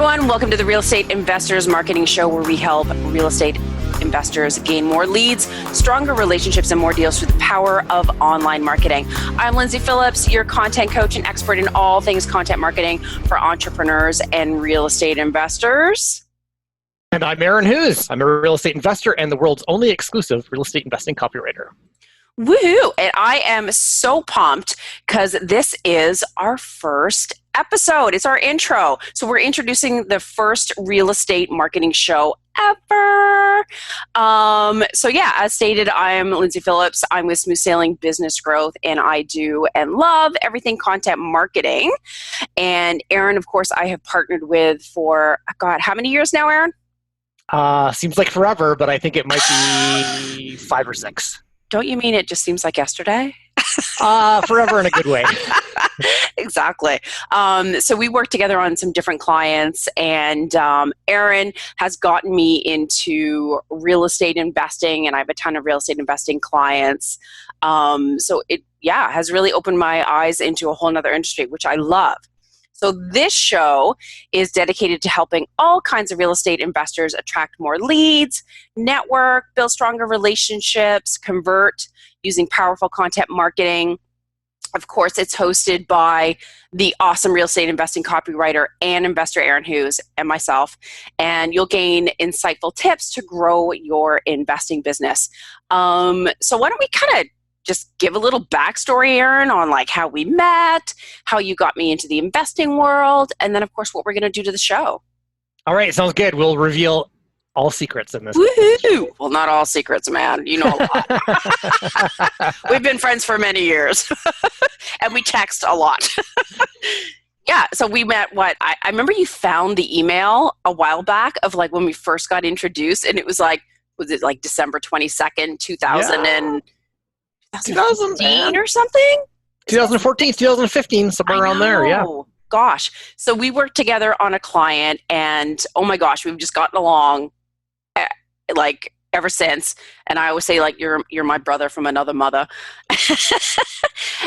everyone. Welcome to the Real Estate Investors Marketing Show, where we help real estate investors gain more leads, stronger relationships, and more deals through the power of online marketing. I'm Lindsay Phillips, your content coach and expert in all things content marketing for entrepreneurs and real estate investors. And I'm Aaron Hughes. I'm a real estate investor and the world's only exclusive real estate investing copywriter. Woohoo! And I am so pumped because this is our first episode. It's our intro. So we're introducing the first real estate marketing show ever. As stated, I'm Lindsay Phillips. I'm with Smooth Sailing Business Growth, and I do and love everything content marketing. And Aaron, of course, I have partnered with for, God, how many years now, Aaron? Seems like forever, but I think it might be 5 or 6. Don't you mean it just seems like yesterday? Forever in a good way. Exactly. So we work together on some different clients, and Aaron has gotten me into real estate investing, and I have a ton of real estate investing clients. So it has really opened my eyes into a whole nother industry, which I love. So this show is dedicated to helping all kinds of real estate investors attract more leads, network, build stronger relationships, convert using powerful content marketing. Of course, it's hosted by the awesome real estate investing copywriter and investor Aaron Hughes and myself, and you'll gain insightful tips to grow your investing business. So why don't we kind of just give a little backstory, Aaron, on like how we met, how you got me into the investing world, and then, of course, what we're going to do to the show. All right, sounds good. We'll reveal all secrets in this. Woohoo! Well, not all secrets, man. You know a lot. We've been friends for many years, and we text a lot. So we met, I remember you found the email a while back of like when we first got introduced, and it was like December 22nd, 2015 or something? 2014, 2015, somewhere around there, yeah. Gosh. So we worked together on a client, and oh my gosh, we've just gotten along like ever since. And I always say like you're my brother from another mother.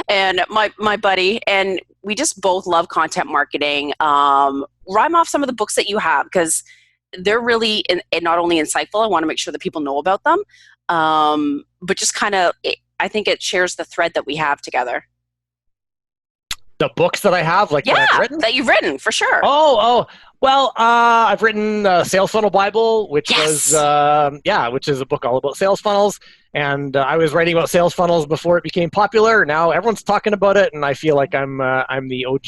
And my buddy, and we just both love content marketing. Rhyme off some of the books that you have, because they're really not only insightful, I want to make sure that people know about them, but just kind of I think it shares the thread that we have together. The books that I have, that I've written? That you've written, for sure. Well, I've written Sales Funnel Bible, which is a book all about sales funnels. And I was writing about sales funnels before it became popular. Now everyone's talking about it, and I feel like I'm the OG,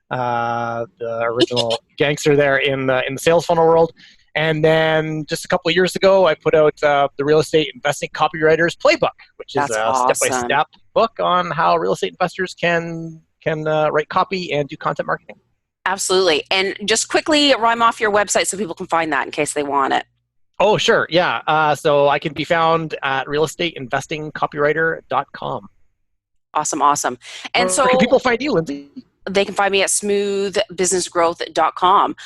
the original gangster there in the sales funnel world. And then just a couple of years ago, I put out the Real Estate Investing Copywriter's Playbook, which is a step-by-step book on how real estate investors can write copy and do content marketing. Absolutely. And just quickly rhyme off your website so people can find that in case they want it. Oh, sure. Yeah. So I can be found at realestateinvestingcopywriter.com. Awesome. And Where can people find you, Lindsay? They can find me at smoothbusinessgrowth.com.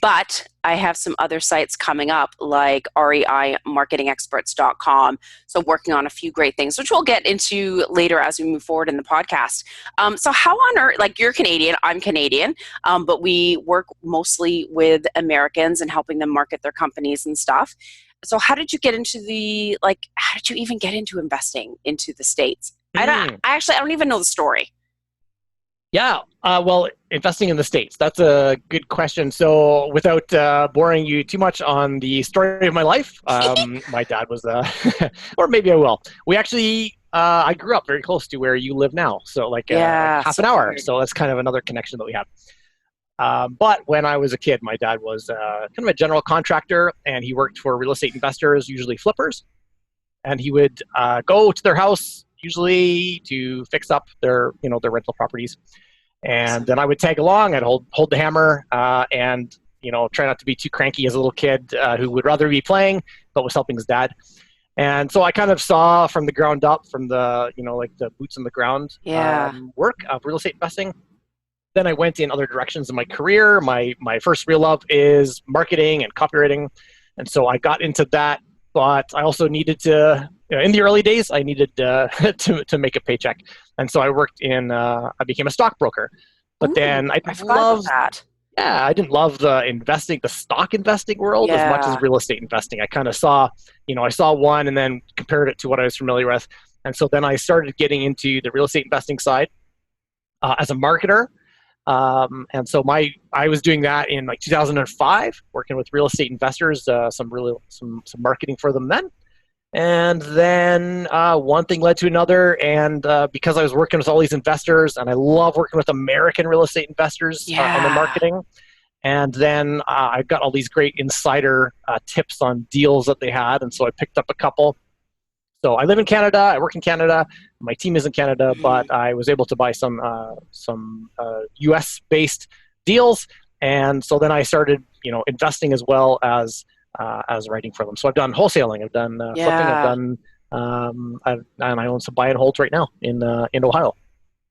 But I have some other sites coming up like reimarketingexperts.com. So working on a few great things, which we'll get into later as we move forward in the podcast. So how on earth, like you're Canadian, I'm Canadian, but we work mostly with Americans and helping them market their companies and stuff. So how did you get into how did you even get into investing into the States? I don't even know the story. Yeah, well, investing in the States, that's a good question. So without boring you too much on the story of my life, my dad was, or maybe I will. We actually, I grew up very close to where you live now. So half an hour. Weird. So that's kind of another connection that we have. But when I was a kid, my dad was kind of a general contractor, and he worked for real estate investors, usually flippers. And he would go to their house, usually to fix up their rental properties. And then I would tag along. I'd hold the hammer and try not to be too cranky as a little kid who would rather be playing but was helping his dad. And so I kind of saw from the ground up, from the the boots on the ground work of real estate investing. Then I went in other directions in my career. My first real love is marketing and copywriting, and so I got into that. But I also needed to, in the early days, I needed to make a paycheck. And so I worked I became a stockbroker. But then I forgot about that. Yeah, I didn't love the stock investing world as much as Yeah. real estate investing. I kind of saw, I saw one and then compared it to what I was familiar with. And so then I started getting into the real estate investing side as a marketer. And so I was doing that in like 2005, working with real estate investors, some marketing for them then. And then one thing led to another, and because I was working with all these investors, and I love working with American real estate investors on the Yeah. marketing, and then I got all these great insider tips on deals that they had, and so I picked up a couple. So I live in Canada, I work in Canada, my team is in Canada, but Mhm. I was able to buy some US-based deals, and so then I started, investing as well as writing for them. So I've done wholesaling, I've done flipping, I've Yeah. done, and I own some buy and holds right now in Ohio.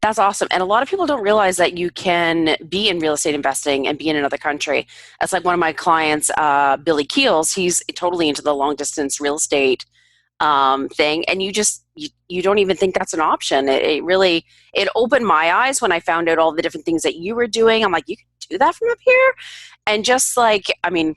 That's awesome. And a lot of people don't realize that you can be in real estate investing and be in another country. That's like one of my clients, Billy Keels. He's totally into the long distance real estate thing, and you don't even think that's an option. It really it opened my eyes when I found out all the different things that you were doing. I'm like, you can do that from up here, and just like, I mean,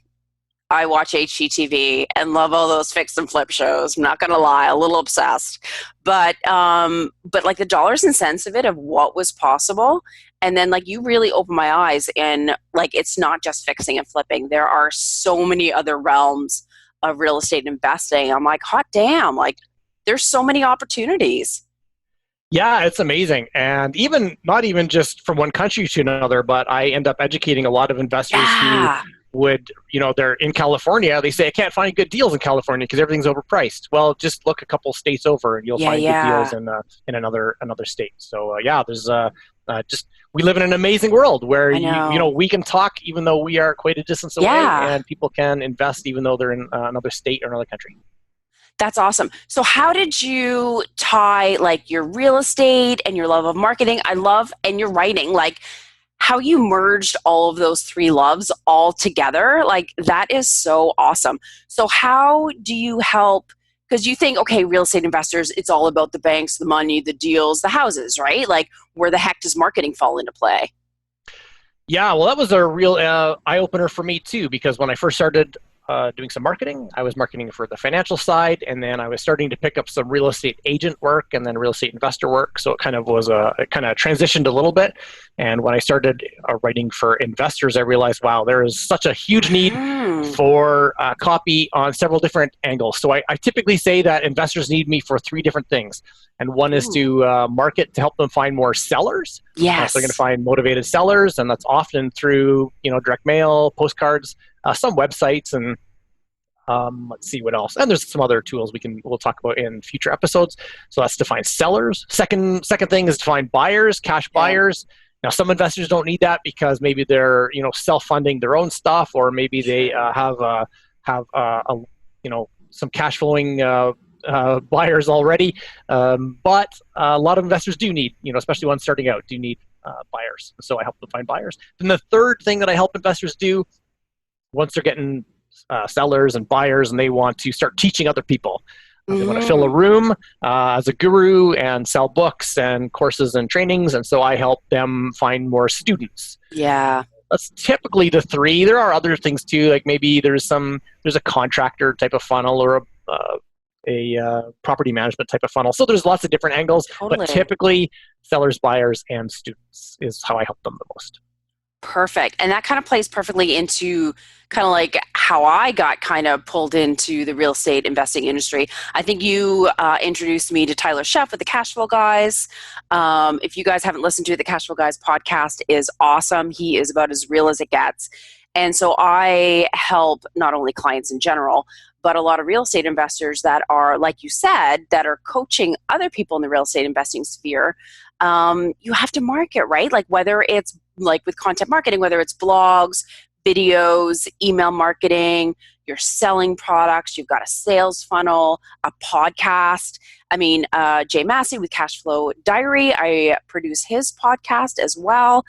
I watch HGTV and love all those fix and flip shows. I'm not gonna lie, a little obsessed, but like the dollars and cents of it, of what was possible, and then like you really opened my eyes, and like it's not just fixing and flipping. There are so many other realms of real estate investing. I'm like, hot damn! Like there's so many opportunities. Yeah, it's amazing. And even not even just from one country to another, but I end up educating a lot of investors who Yeah, would, they're in California. They say, I can't find good deals in California because everything's overpriced. Well, just look a couple states over and you'll yeah, find good deals yeah. in another state. So yeah, there's just we live in an amazing world where I know. we can talk even though we are quite a distance away, Yeah. and people can invest even though they're in another state or another country. That's awesome. So how did you tie like your real estate and your love of marketing? I love and your writing, like how you merged all of those three loves all together. Like that is so awesome. So how do you help, because you think, okay, real estate investors, it's all about the banks, the money, the deals, the houses, right? Like where the heck does marketing fall into play? Yeah, well, that was a real eye opener for me too, because when I first started doing some marketing, I was marketing for the financial side, and then I was starting to pick up some real estate agent work and then real estate investor work. So it kind of transitioned a little bit. And when I started writing for investors, I realized, wow, there is such a huge need Hmm. for copy on several different angles. So I typically say that investors need me for three different things. And one is Ooh. to market to help them find more sellers. So they're going to Yes. find motivated sellers, and that's often through direct mail, postcards, some websites, and let's see what else. And there's some other tools we'll talk about in future episodes. So that's to find sellers. Second thing is to find buyers, cash Yeah. buyers. Now some investors don't need that because maybe they're self-funding their own stuff, or maybe they True. have some cash flowing buyers already. But a lot of investors do need, especially ones starting out, do need buyers. So I help them find buyers. Then the third thing that I help investors do once they're getting sellers and buyers and they want to start teaching other people. They want to fill a Mm. room as a guru and sell books and courses and trainings. And so I help them find more students. Yeah. That's typically the three. There are other things too, like maybe there's a contractor type of funnel or a property management type of funnel. So there's lots of different angles, but Totally. typically sellers, buyers, and students is how I help them the most. Perfect. And that kind of plays perfectly into kind of like how I got kind of pulled into the real estate investing industry. I think you introduced me to Tyler Sheff with the Cashflow Guys. If you guys haven't listened to it, the Cashflow Guys podcast is awesome. He is about as real as it gets. And so I help not only clients in general, but a lot of real estate investors that are, like you said, that are coaching other people in the real estate investing sphere. You have to market, right? Like whether it's like with content marketing, whether it's blogs, videos, email marketing, you're selling products, you've got a sales funnel, a podcast. I mean, Jay Massey with Cashflow Diary, I produce his podcast as well.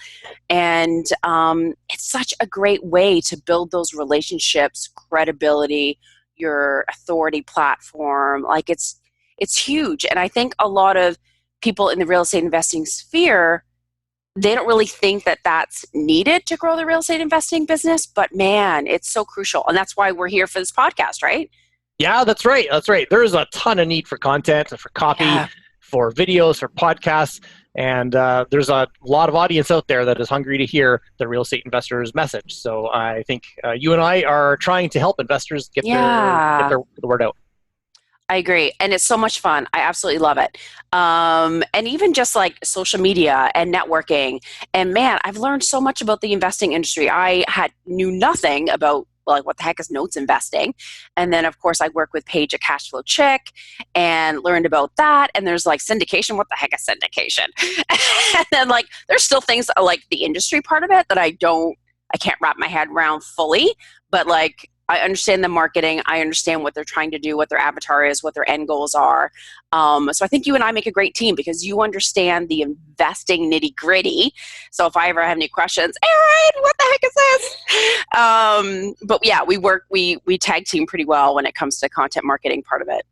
And it's such a great way to build those relationships, credibility, your authority platform. Like it's huge. And I think a lot of people in the real estate investing sphere, they don't really think that that's needed to grow the real estate investing business, but man, it's so crucial. And that's why we're here for this podcast, right? Yeah, that's right. That's right. There's a ton of need for content, for copy, for videos, for podcasts. And there's a lot of audience out there that is hungry to hear the real estate investors' message. So I think you and I are trying to help investors get the word out. I agree. And it's so much fun. I absolutely love it. And even just like social media and networking. And man, I've learned so much about the investing industry. I knew nothing about like what the heck is notes investing. And then of course I work with Paige at Cashflow Chick and learned about that. And there's like syndication. What the heck is syndication? And then like there's still things like the industry part of it that I can't wrap my head around fully. But like I understand the marketing. I understand what they're trying to do, what their avatar is, what their end goals are. So I think you and I make a great team because you understand the investing nitty gritty. So if I ever have any questions, Erin, what the heck is this? But yeah, we tag team pretty well when it comes to content marketing part of it.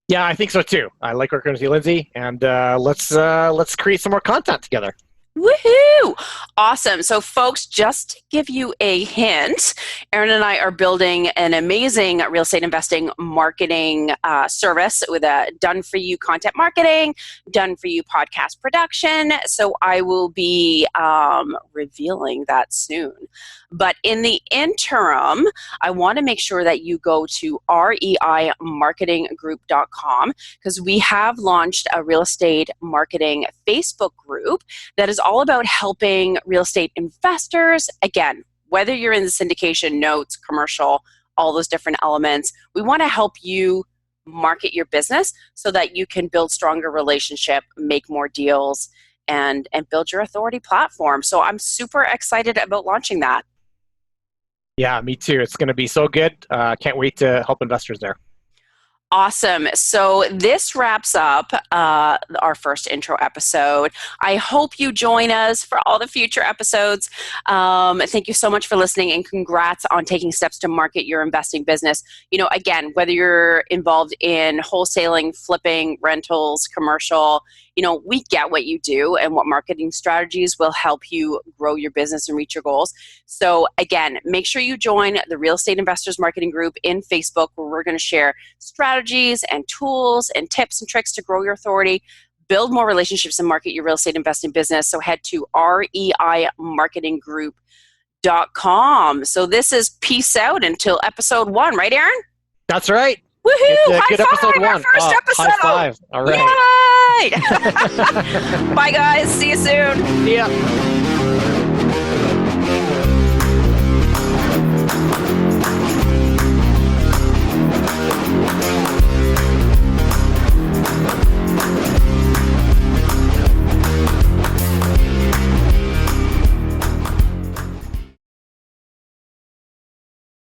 Yeah, I think so too. I like working with you, Lindsay, and let's create some more content together. Woohoo! Awesome. So folks, just to give you a hint, Erin and I are building an amazing real estate investing marketing service with a done-for-you content marketing, done-for-you podcast production. So I will be revealing that soon. But in the interim, I want to make sure that you go to reimarketinggroup.com because we have launched a real estate marketing Facebook group that is all about helping real estate investors. Again, whether you're in the syndication, notes, commercial, all those different elements, we want to help you market your business so that you can build stronger relationship, make more deals, and build your authority platform. So I'm super excited about launching that. Yeah, me too. It's going to be so good. Can't wait to help investors there. Awesome. So this wraps up our first intro episode. I hope you join us for all the future episodes. Thank you so much for listening and congrats on taking steps to market your investing business. You know, again, whether you're involved in wholesaling, flipping, rentals, commercial, you know, we get what you do and what marketing strategies will help you grow your business and reach your goals. So again, make sure you join the Real Estate Investors Marketing Group in Facebook where we're going to share strategies and tools and tips and tricks to grow your authority, build more relationships and market your real estate investing business. So head to reimarketinggroup.com. So this is peace out until episode 1, right, Erin? That's right. Woohoo! Good High episode five, 1. our first episode. High five. All right. Yay! Bye, guys. See you soon. See ya.